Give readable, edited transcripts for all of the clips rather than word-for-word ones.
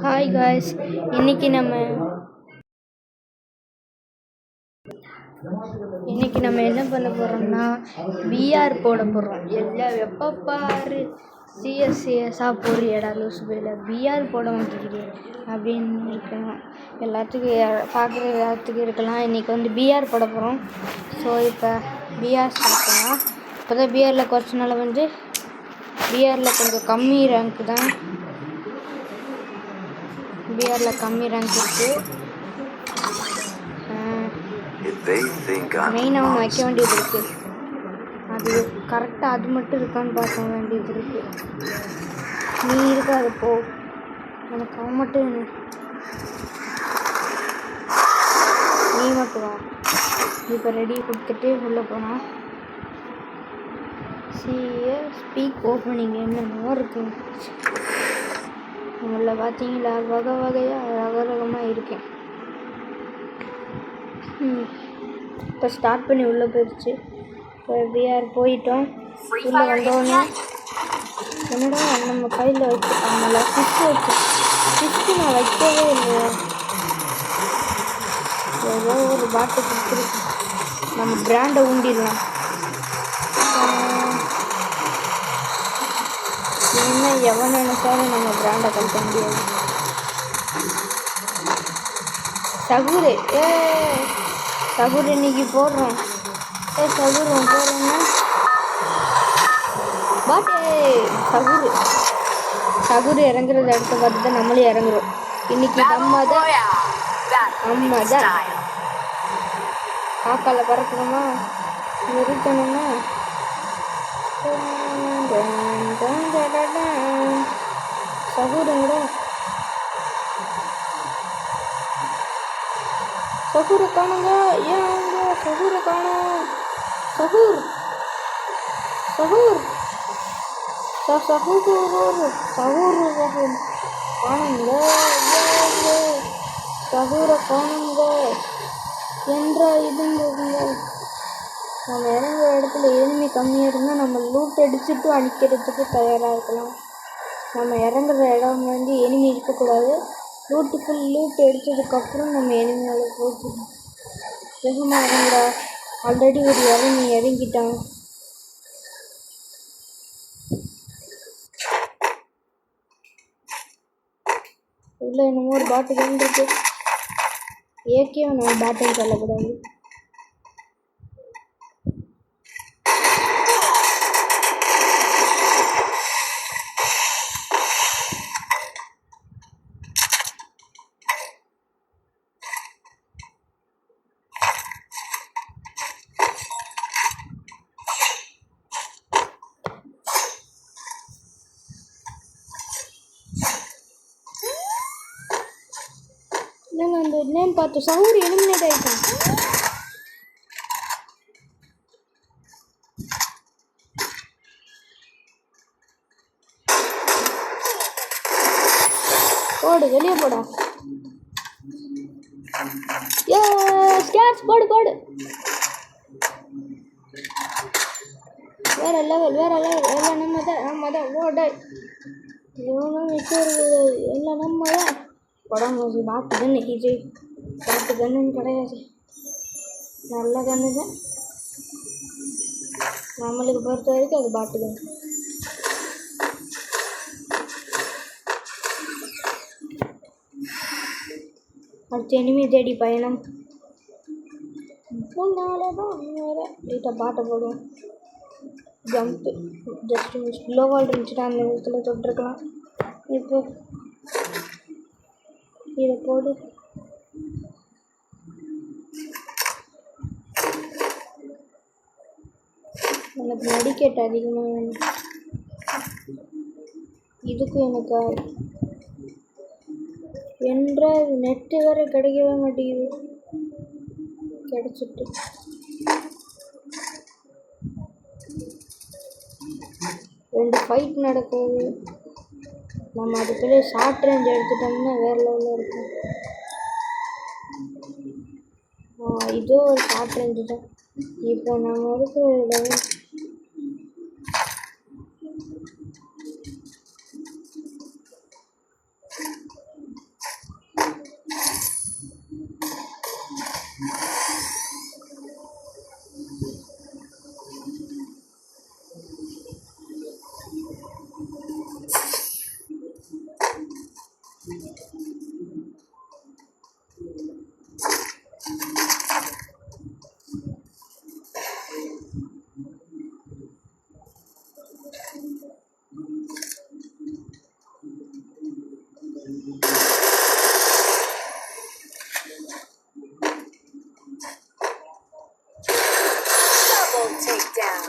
Hi guys, இன்னைக்கு நம்ம என்ன பண்ண போகிறோம்னா விஆர் போட போகிறோம். எல்லாம் எப்போ பாரு சிஎஸ்சிஎஸ்ஸாக போறியடா லூசு போயில விஆர் போட மாட்டேங்குது அப்படின்னு இருக்கலாம். எல்லாத்துக்கும் பார்க்குற எல்லாத்துக்கும் இருக்கலாம். இன்றைக்கி வந்து பிஆர் போட போகிறோம். ஸோ இப்போ பிஆர் ஸ்டார்ட் பண்ணலாம். இப்போ தான் பிஆரில் கொஞ்ச நாள் வந்து பிஆரில் கொஞ்சம் கம்மி ரேங்க் தான். பிஆரில் கம்மி ரேங்க் இருக்குது. மெயினாக ஒன்று வைக்க வேண்டியது இருக்குது. அது கரெக்டாக அது மட்டும் இருக்கான்னு பார்க்க வேண்டியது இருக்குது. நீ இருக்காது போ, எனக்கு அவன் மட்டும் நீ மட்டும் வா. இப்போ ரெடி கொடுத்துட்டு உள்ளே போனால் ஸ்பீக் ஓப்பனிங் என்னென்னமோ இருக்குது. உங்களை பார்த்தீங்களா, வகை வகையாக ரகரகமாக இருக்கேன். இப்போ ஸ்டார்ட் பண்ணி உள்ளே போயிடுச்சு. இப்போ விஆர் போயிட்டோம். உள்ளே வந்தோடனே என்னடா நம்ம கையில் வச்சுருக்காங்களா ஃபிஷ்ஷு நான் வைக்கவே இல்லை. ஏதோ ஒரு பாட்டை கொடுத்துருக்கு. நம்ம பிராண்டை ஊண்டிடலாம். என்ன எவன் நினைச்சாலும் நம்ம பிராண்டை கழிக்க முடியாது. சகுரு இன்னைக்கு போடுறோம். சகுரு போடுறோன்னா பாட்டே சகுரு இறங்குறது அடுத்த பார்த்து தான் நம்மளும் இறங்குறோம். இன்னைக்கு நம்ம தான் காக்கால பறக்கணுமா நிறுத்தணுமா. சகுருங்கடா, சகுரை காணுங்க. ஏங்க சகுரை காணும். சகுர் காணுங்க. சகுரை காணுங்க என்ற இதுங்க. நம்ம இறங்குற இடத்துல எனிமி கம்மியாக இருந்தால் நம்ம லூட் அடிச்சுட்டு அடிக்கிறதுக்கு தயாராக இருக்கலாம். நம்ம இறங்குற இடம் வந்து எனிமி இருக்கக்கூடாது. லூட் எடுத்ததுக்கப்புறம் நம்ம எனிமியால் போச்சுக்கணும். வேகமாக இறங்குடா. ஆல்ரெடி ஒரு இறங்கிட்டான். உள்ள என்னமோ ஒரு பாட்டு வந்துருக்கு. ஏகே நம்ம பேட்டிங் சொல்லக்கூடாது. நாங்கள் அந்த நேம் பார்த்தோம். சவுரி எலிமினேட் ஆகிட்டான். போடு, வெளியே போடா. ஸ்கேட்ஸ் போடு. வேற லெவல். எல்லாம் நம்ம தான் ஓட எவ்வளோ மிச்சம் எல்லாம் நம்ம தான். உடம்பு பாட்டு கன்று. இது பாட்டு கன்றுன்னு கிடையாது, நல்ல கன்று தான். நம்மளுக்கு பொறுத்த வரைக்கும் அது பாட்டு கன்று. அடுத்து எனிமி தேடி பயணம். முன்னால்தான் வேறு லைட்டாக பாட்டை போடுவோம். ஜம்ப்பு ஜஸ்ட் ஸ்லோவால் இருந்துச்சுன்னா அந்த இடத்துல தொட்டிருக்கலாம். இப்போ இதை போடு. எனக்கு மெடிக்கேட் அதிகமாக வேணும். இதுக்கும் எனக்கு என்ற நெட்டு வேறு கிடைக்கவே மாட்டேங்குது. கிடச்சிட்டு ரெண்டு ஃபைட் நடக்குது. நம்ம அதுக்குள்ளே ஷார்ட் ரேஞ்ச் எடுத்துட்டோம்னா வேறு லெவலில் இருக்கும். இதோ ஒரு ஷார்ட் ரேஞ்சு தான். இப்போ நம்ம இருக்கிற லெவல்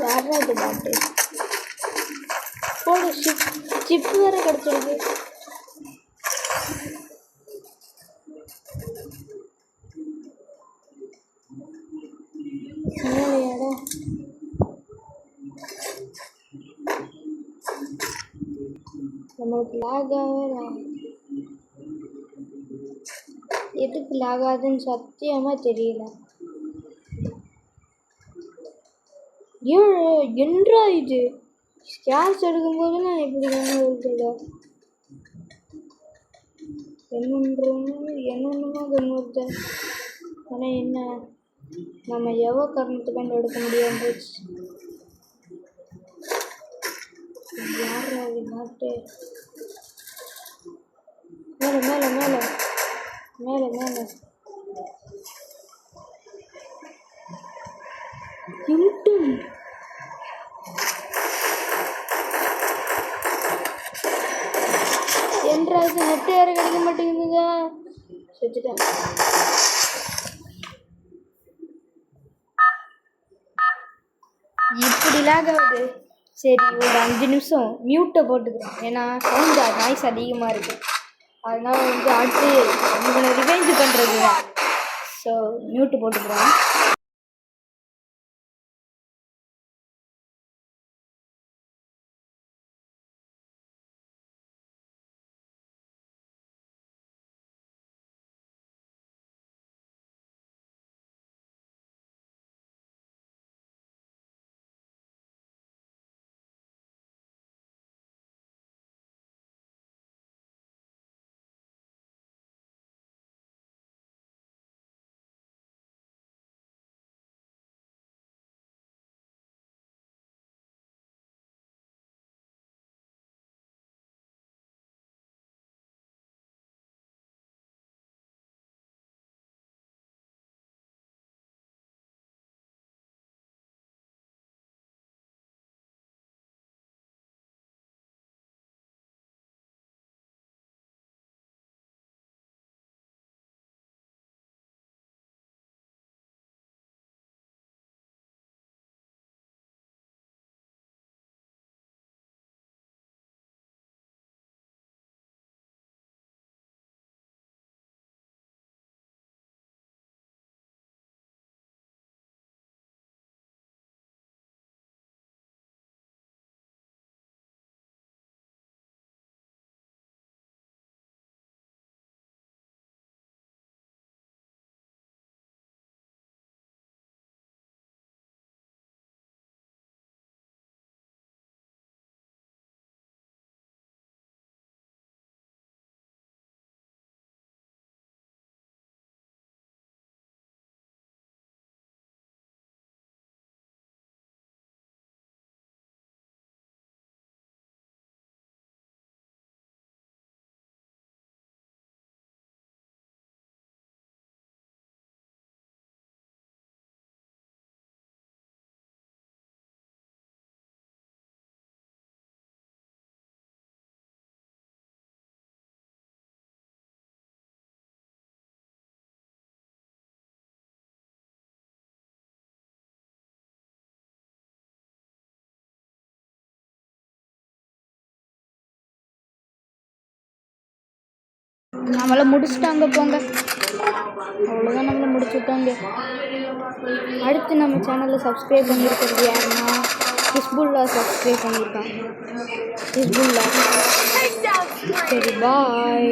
யாரா இது பாட்டு போடு சிப் வேற கிடச்சிருக்கு. மேலையாடா நம்மளுக்கு லாகாவே எதுக்கு லாகாதுன்னு சத்தியமா தெரியல. என்றா இது ஸ்கேட்ச் எடுக்கும்போதெல்லாம் எப்படி இருக்குதா என்னென்னமோ கண்ணுறுத்த. ஆனால் என்ன நம்ம எவ்வளோ காரணத்துக்காண்டு எடுக்க முடியாம போச்சு. யார் அது நாட்டு மேலே மேலே மேலே மேலே மேலே யூடியூப் என்றாது நெட்டு யாரும் கிடைக்க மாட்டேங்குதுங்க. செத்துட்டேன். இப்படி லேக் ஆகுது. சரி ஒரு 5 நிமிஷம் மியூட்டை போட்டுக்கிறேன். ஏன்னா சவுண்ட் நாய்ஸ் அதிகமாக இருக்குது. அதனால அடுத்து இவனை ரிவெஞ்ச் பண்ணுறது தான். ஸோ மியூட்டு போட்டுக்கிறேன். நம்மளை முடிச்சுட்டாங்க போங்க. அவ்வளோதான், நம்மளை முடிச்சுட்டாங்க. அடுத்து நம்ம சேனலில் சப்ஸ்கிரைப் பண்ணியிருக்கிறது யாருன்னா ஹிஸ்புல்லா சப்ஸ்கிரைப் பண்ணியிருக்கான். ஹிஸ்புல்லா. சரி பாய்.